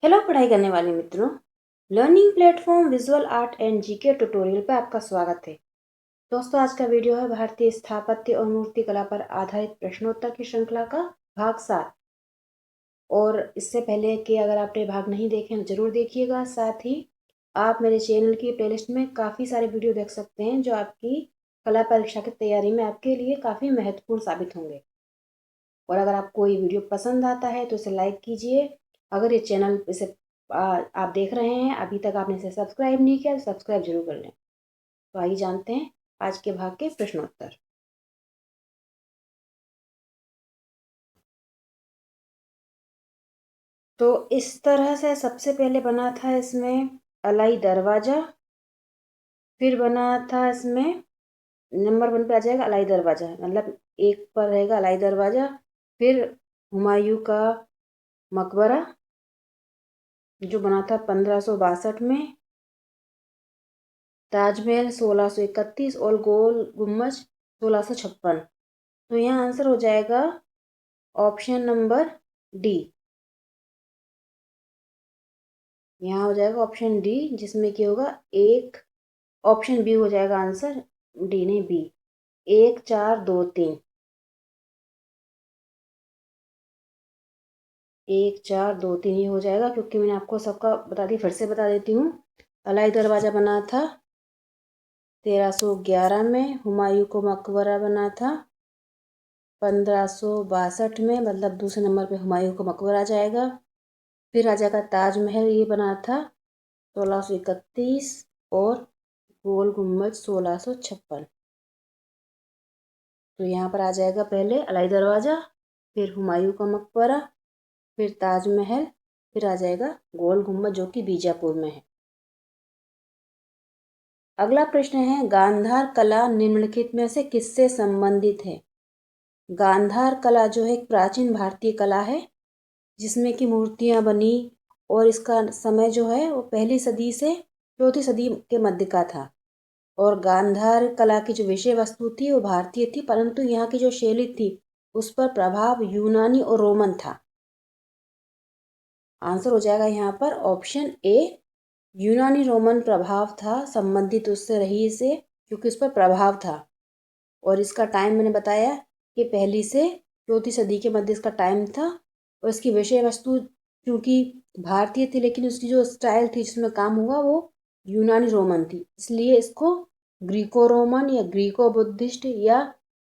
Hello पढ़ाई करने वाले मित्रों, learning platform visual art and GK tutorial पर आपका स्वागत है। दोस्तों, आज का वीडियो है भारतीय स्थापत्य और मूर्ति कला पर आधारित प्रश्नोत्तर की श्रृंखला का भाग 7। और इससे पहले कि अगर आपने भाग नहीं देखे हैं जरूर देखिएगा। साथ ही आप मेरे चैनल की प्लेलिस्ट में काफ़ी सारे वीडियो देख सकते हैं जो आपकी कला परीक्षा की तैयारी में आपके लिए काफ़ी महत्वपूर्ण साबित होंगे। और अगर आपको ये वीडियो पसंद आता है तो इसे लाइक कीजिए। अगर ये चैनल इसे आप देख रहे हैं अभी तक आपने इसे सब्सक्राइब नहीं किया तो सब्सक्राइब जरूर कर लें। तो आइए जानते हैं आज के भाग के प्रश्नोत्तर। तो इस तरह से सबसे पहले बना था इसमें अलाई दरवाजा, फिर बना था इसमें नंबर 1 पे आ जाएगा अलाई दरवाजा, मतलब 1 पर रहेगा अलाई दरवाजा। फिर हुमायूं का मकबरा जो बना था 1562 में, ताजमहल 1631 और गोल गुम्बज 1656। तो यहाँ आंसर हो जाएगा ऑप्शन नंबर डी। यहाँ हो जाएगा ऑप्शन डी, जिसमें क्या होगा एक। ऑप्शन बी हो जाएगा आंसर, डी नहीं बी। 1 4 2 3, 1 4 2 3 ये हो जाएगा, क्योंकि मैंने आपको सबका बता दी। फिर से बता देती हूँ। अलाई दरवाजा बना था 1311 में, हुमायूं को मकबरा बना था 1562 में, मतलब दूसरे नंबर पे हुमायूं को मकबरा आ जाएगा। फिर आ जाएगा ताजमहल, ये बना था 1631 और गोल गुम्बज 1656। तो यहाँ पर आ जाएगा पहले अलाई दरवाजा, फिर हुमायूं का मकबरा, फिर ताजमहल, फिर आ जाएगा गोल गुम्बद जो कि बीजापुर में है। अगला प्रश्न है, गांधार कला निम्नलिखित में से किससे संबंधित है? गांधार कला जो है एक प्राचीन भारतीय कला है जिसमें कि मूर्तियां बनी, और इसका समय जो है वो 1ली सदी से 4ठी सदी के मध्य का था। और गांधार कला की जो विषय वस्तु थी वो भारतीय थी, परंतु यहाँ की जो शैली थी उस पर प्रभाव यूनानी और रोमन था। आंसर हो जाएगा यहाँ पर ऑप्शन ए, यूनानी रोमन प्रभाव था संबंधित उससे रही से, क्योंकि उस पर प्रभाव था। और इसका टाइम मैंने बताया कि 1ली से 4ठी सदी के मध्य इसका टाइम था। और इसकी विषय वस्तु क्योंकि भारतीय थी, लेकिन उसकी जो स्टाइल थी जिसमें काम हुआ वो यूनानी रोमन थी, इसलिए इसको ग्रीको रोमन या ग्रीको बुद्धिस्ट या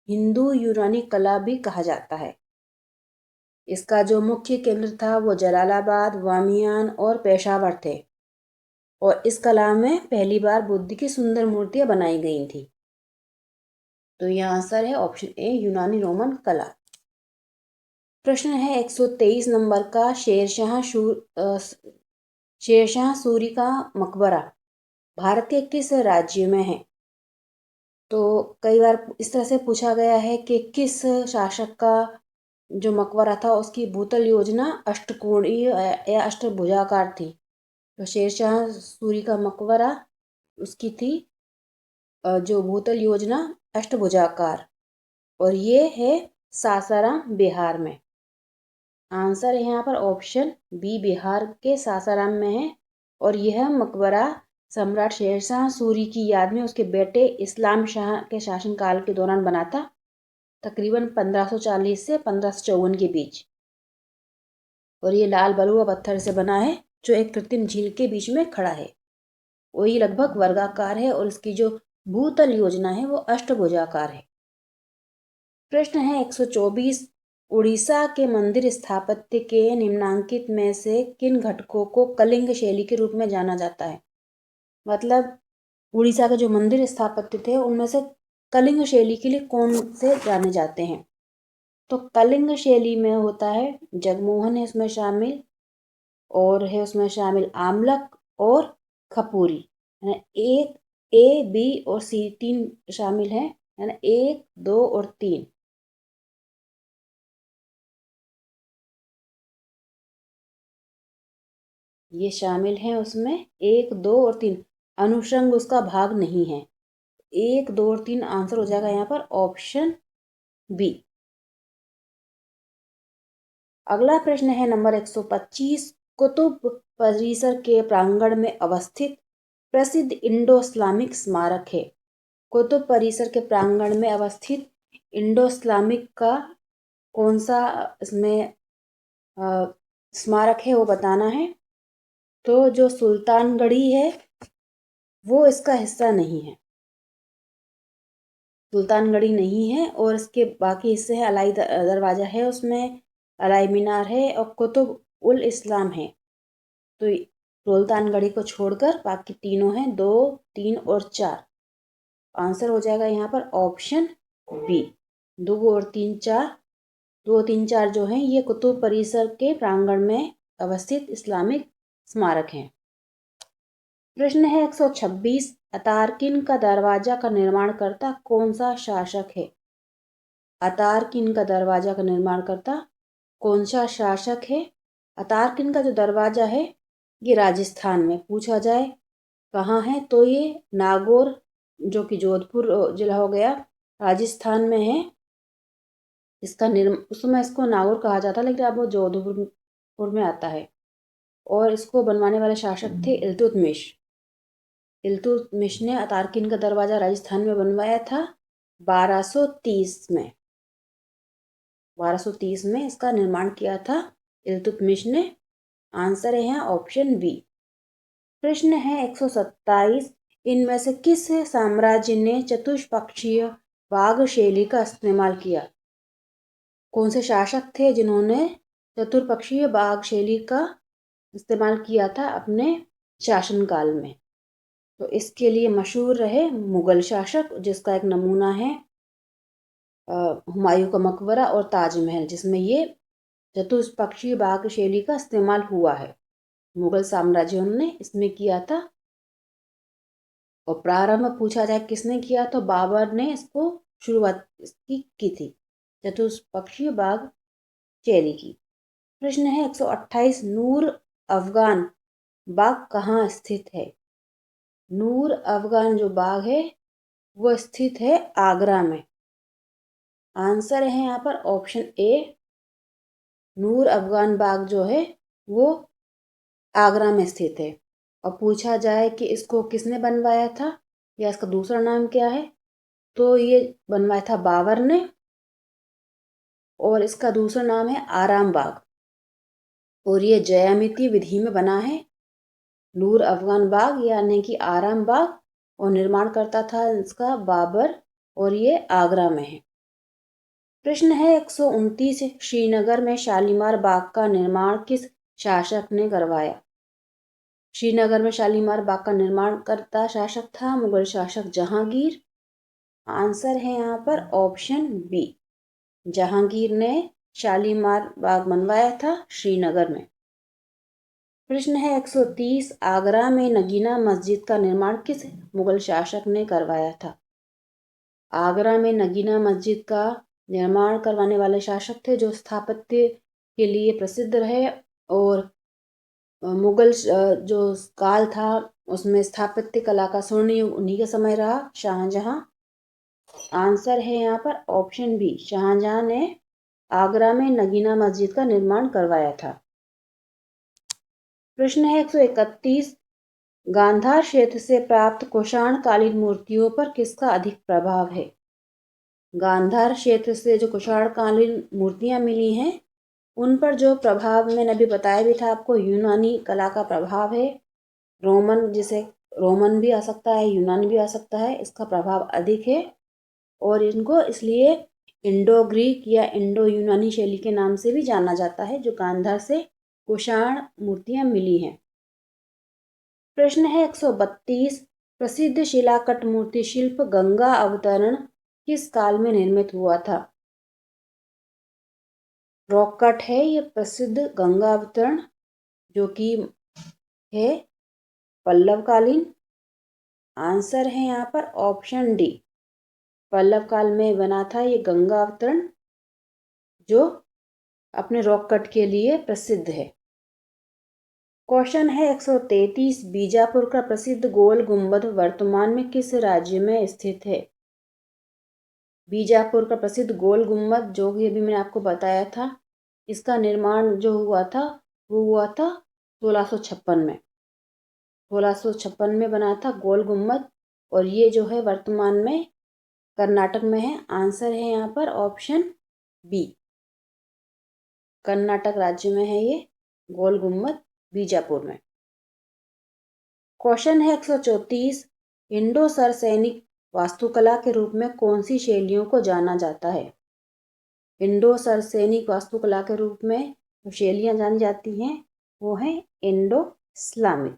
हिंदू यूनानी कला भी कहा जाता है। इसका जो मुख्य केंद्र था वो जलालाबाद, बामियान और पेशावर थे। और इस कला में पहली बार बुद्ध की सुंदर मूर्तियां बनाई गई थी। तो यह आंसर है ऑप्शन ए, यूनानी रोमन कला। प्रश्न है 123 नंबर का, शेरशाह सूरी का मकबरा भारत के किस राज्य में है? तो कई बार इस तरह से पूछा गया है कि किस शासक का जो मकबरा था उसकी भूतल योजना अष्टकोणीय या अष्टभुजाकार थी। तो शेरशाह सूरी का मकबरा उसकी थी जो भूतल योजना अष्टभुजाकार, और ये है सासाराम बिहार में। आंसर है यहाँ पर ऑप्शन बी, बिहार के सासाराम में है। और यह मकबरा सम्राट शेरशाह सूरी की याद में उसके बेटे इस्लाम शाह के शासनकाल के दौरान बना था, तकरीबन 1540 से 1554 के बीच। और ये लाल बलुआ पत्थर से बना है जो एक कृत्रिम झील के बीच में खड़ा है। वही लगभग वर्गाकार है और इसकी जो भूतल योजना है वो अष्टभुजाकार है। प्रश्न है 124, उड़ीसा के मंदिर स्थापत्य के निम्नांकित में से किन घटकों को कलिंग शैली के रूप में जाना जाता है? मतलब उड़ीसा के जो मंदिर स्थापत्य थे उनमें से कलिंग शैली के लिए कौन से जाने जाते हैं? तो कलिंग शैली में होता है जगमोहन है उसमें शामिल, और है उसमें शामिल आमलक और खपूरी, है ना। 1 ए बी और सी 3 शामिल है ना, 1 2 और 3। ये शामिल हैं उसमें 1 2 और 3। अनुषंग उसका भाग नहीं है। 1 2 और 3 आंसर हो जाएगा यहाँ पर ऑप्शन बी। अगला प्रश्न है नंबर 125, कुतुब परिसर के प्रांगण में अवस्थित प्रसिद्ध इंडो इस्लामिक स्मारक है। कुतुब परिसर के प्रांगण में अवस्थित इंडो इस्लामिक का कौन सा इसमें स्मारक है वो बताना है। तो जो सुल्तानगढ़ी है वो इसका हिस्सा नहीं है, सुल्तानगढ़ी नहीं है। और इसके बाकी हिस्से हैं, अलाई दरवाज़ा है, उसमें अलाई मीनार है और कुतुब उल इस्लाम है। तो सुल्तानगढ़ी को छोड़कर बाकी तीनों हैं, 2, 3 और 4। आंसर हो जाएगा यहाँ पर ऑप्शन बी, 2 और 3, 4। 2, 3, 4 जो हैं ये कुतुब परिसर के प्रांगण में अवस्थित इस्लामिक स्मारक हैं। प्रश्न है 126, अतारकिन का दरवाजा का निर्माणकर्ता कौन सा शासक है? अतारकिन का दरवाजा का निर्माणकर्ता कौन सा शासक है? अतारकिन का जो दरवाजा है ये राजस्थान में पूछा जाए कहाँ है, तो ये नागौर जो कि जोधपुर जिला हो गया, राजस्थान में है। इसका उस समय इसको नागौर कहा जाता, लेकिन अब वो जोधपुर में आता है। और इसको बनवाने वाले शासक थे इल्तुतमिश। इल्तुतमिश ने अतारकिन का दरवाजा राजस्थान में बनवाया था 1230 में। 1230 में इसका निर्माण किया था इल्तुतमिश ने। आंसर है यहाँ ऑप्शन बी। प्रश्न है 127, इनमें से किस साम्राज्य ने चतुष्पक्षीय बाघ शैली का इस्तेमाल किया? कौन से शासक थे जिन्होंने चतुर्पक्षीय बाघ शैली का इस्तेमाल किया था अपने शासनकाल में? तो इसके लिए मशहूर रहे मुगल शासक, जिसका एक नमूना है हुमायूं का मकबरा और ताजमहल, जिसमें ये चतुष्पक्षीय बाघ शैली का इस्तेमाल हुआ है। मुगल साम्राज्यों ने इसमें किया था। और प्रारंभ में पूछा जाए किसने किया, तो बाबर ने इसको शुरुआत इसकी की थी, चतुष्पक्षीय बाघ शैली की। प्रश्न है 128, नूर अफगान बाग कहाँ स्थित है? नूर अफगान जो बाग है वो स्थित है आगरा में। आंसर है यहाँ पर ऑप्शन ए, नूर अफगान बाग जो है वो आगरा में स्थित है। और पूछा जाए कि इसको किसने बनवाया था या इसका दूसरा नाम क्या है, तो ये बनवाया था बाबर ने। और इसका दूसरा नाम है आराम बाग, और ये ज्यामितीय विधि में बना है नूर अफगान बाग यानी कि आराम बाग। और निर्माण करता था इसका बाबर, और ये आगरा में है। प्रश्न है 129, श्रीनगर में शालीमार बाग का निर्माण किस शासक ने करवाया? श्रीनगर में शालीमार बाग का निर्माण करता शासक था मुगल शासक जहांगीर। आंसर है यहाँ पर ऑप्शन बी, जहांगीर ने शालीमार बाग बनवाया था श्रीनगर में। प्रश्न है 130, आगरा में नगीना मस्जिद का निर्माण किस मुगल शासक ने करवाया था? आगरा में नगीना मस्जिद का निर्माण करवाने वाले शासक थे जो स्थापत्य के लिए प्रसिद्ध रहे। और मुगल जो काल था उसमें स्थापत्य कला का स्वर्ण युग उन्हीं के समय रहा, शाहजहां। आंसर है यहाँ पर ऑप्शन बी, शाहजहां ने आगरा में नगीना मस्जिद का निर्माण करवाया था। प्रश्न है 131, गांधार क्षेत्र से प्राप्त कुषाण कालीन मूर्तियों पर किसका अधिक प्रभाव है? गांधार क्षेत्र से जो कुषाण कालीन मूर्तियां मिली हैं उन पर जो प्रभाव मैंने अभी बताया भी था आपको, यूनानी कला का प्रभाव है। रोमन, जिसे रोमन भी आ सकता है, यूनानी भी आ सकता है, इसका प्रभाव अधिक है। और इनको इसलिए इंडो ग्रीक या इंडो यूनानी शैली के नाम से भी जाना जाता है, जो गांधार से कुषाण मूर्तियां मिली हैं। प्रश्न है 132, प्रसिद्ध शिलाकट मूर्ति शिल्प गंगा अवतरण किस काल में निर्मित हुआ था? रॉक कट है ये प्रसिद्ध गंगा अवतरण, जो कि है पल्लव कालीन। आंसर है यहाँ पर ऑप्शन डी, पल्लव काल में बना था ये गंगा अवतरण, जो अपने रॉक कट के लिए प्रसिद्ध है। क्वेश्चन है 133, बीजापुर का प्रसिद्ध गोल गुंबद वर्तमान में किस राज्य में स्थित है? बीजापुर का प्रसिद्ध गोल गुंबद, जो कि अभी मैंने आपको बताया था, इसका निर्माण जो हुआ था वो हुआ था 1656 में। 1656 में बना था गोल गुम्बद, और ये जो है वर्तमान में कर्नाटक में है। आंसर है यहाँ पर ऑप्शन बी, कर्नाटक राज्य में है ये गोल गुम्बद, बीजापुर में। क्वेश्चन है 134, इंडो सरसैनिक वास्तुकला के रूप में कौन सी शैलियों को जाना जाता है? इंडो सरसैनिक वास्तुकला के रूप में जो शैलियाँ जानी जाती हैं वो हैं इंडो इस्लामिक।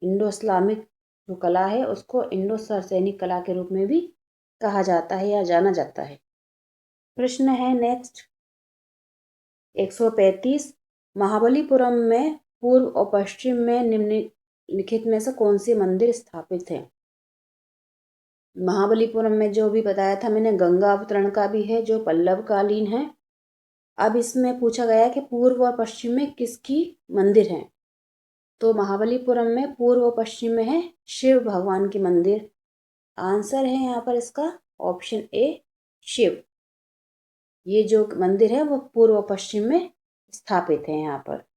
इंडो इस्लामिक जो कला है उसको इंडो सरसैनिक कला के रूप में भी कहा जाता है या जाना जाता है। प्रश्न है नेक्स्ट 135, महाबलीपुरम में पूर्व और पश्चिम में निम्नलिखित में से कौन से मंदिर स्थापित हैं? महाबलीपुरम में जो भी बताया था मैंने, गंगा अवतरण का भी है जो पल्लव कालीन है। अब इसमें पूछा गया है कि पूर्व और पश्चिम में किसकी मंदिर हैं। तो महाबलीपुरम में पूर्व और पश्चिम में है शिव भगवान की मंदिर। आंसर है यहाँ पर इसका ऑप्शन ए, शिव। ये जो मंदिर है वो पूर्व और पश्चिम में स्थापित है यहाँ पर।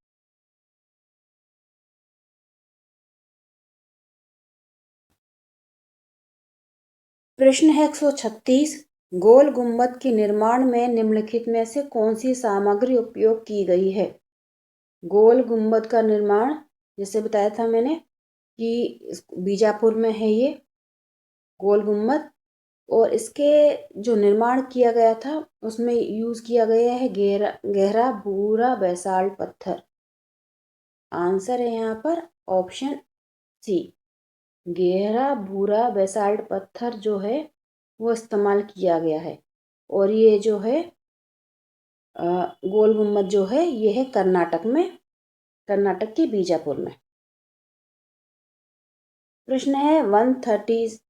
प्रश्न है 136, गोल गुम्बद के निर्माण में निम्नलिखित में से कौन सी सामग्री उपयोग की गई है? गोल गुम्बद का निर्माण जैसे बताया था मैंने कि बीजापुर में है ये गोल गुम्बद, और इसके जो निर्माण किया गया था उसमें यूज किया गया है गहरा भूरा बेसाल्ट पत्थर। आंसर है यहाँ पर ऑप्शन सी, गहरा भूरा बेसाल्ट पत्थर जो है वो इस्तेमाल किया गया है। और ये जो है गोल गुम्बद जो है ये है कर्नाटक में, कर्नाटक के बीजापुर में। प्रश्न है 137,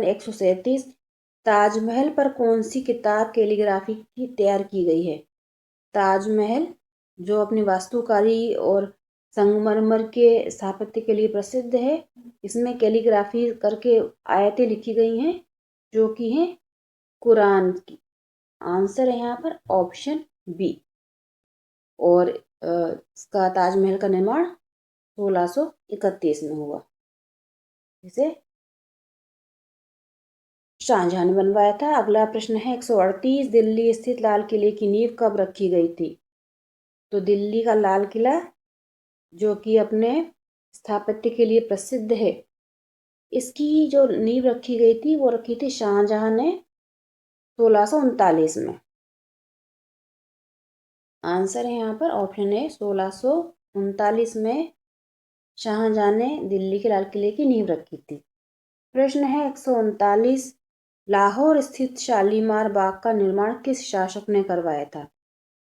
137, ताजमहल पर कौन सी किताब कैलीग्राफी की तैयार की गई है? ताजमहल जो अपनी वास्तुकारी और संगमरमर के स्थापत्य के लिए प्रसिद्ध है, इसमें कैलीग्राफी करके आयतें लिखी गई हैं जो कि हैं कुरान की। आंसर है यहाँ पर ऑप्शन बी। और इसका ताजमहल का निर्माण 1631 में हुआ, जिसे शाहजहां ने बनवाया था। अगला प्रश्न है 138, दिल्ली स्थित लाल किले की नींव कब रखी गई थी? तो दिल्ली का लाल किला जो कि अपने स्थापत्य के लिए प्रसिद्ध है, इसकी जो नींव रखी गई थी वो रखी थी शाहजहां ने 1639 में। आंसर है यहाँ पर ऑप्शन ए, 1639 में शाहजहां ने दिल्ली के लाल किले की नींव रखी थी। प्रश्न है 139, लाहौर स्थित शालीमार बाग का निर्माण किस शासक ने करवाया था?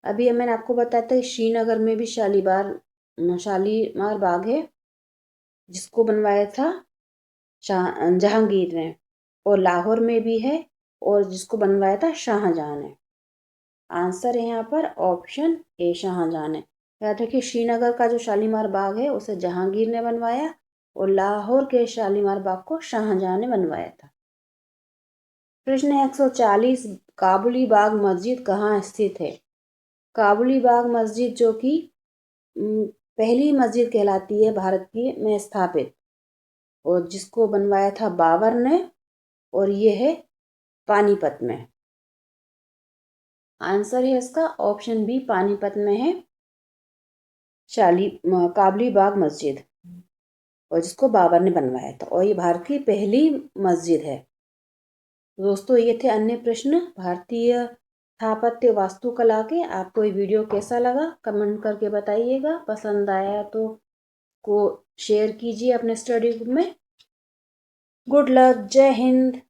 अभी मैंने आपको बताया था कि श्रीनगर में भी शालीमार बाग है जिसको बनवाया था जहांगीर ने, और लाहौर में भी है और जिसको बनवाया था शाहजहां ने। आंसर है यहाँ पर ऑप्शन ए, शाहजहां ने। याद रखिए श्रीनगर का जो शालीमार बाग है उसे जहांगीर ने बनवाया और लाहौर के शालीमार बाग को शाहजहां ने बनवाया था। प्रश्न है 140, काबुली बाग मस्जिद कहाँ स्थित है? काबुली बाग मस्जिद जो कि पहली मस्जिद कहलाती है भारत की में स्थापित, और जिसको बनवाया था बाबर ने, और ये है पानीपत में। आंसर है इसका ऑप्शन बी, पानीपत में है काबुली बाग मस्जिद, और जिसको बाबर ने बनवाया था, और ये भारत की पहली मस्जिद है। दोस्तों ये थे अन्य प्रश्न भारतीय स्थापत्य वास्तुकला के। आपको ये वीडियो कैसा लगा कमेंट करके बताइएगा। पसंद आया तो को शेयर कीजिए अपने स्टडी ग्रुप में। गुड लक, जय हिंद।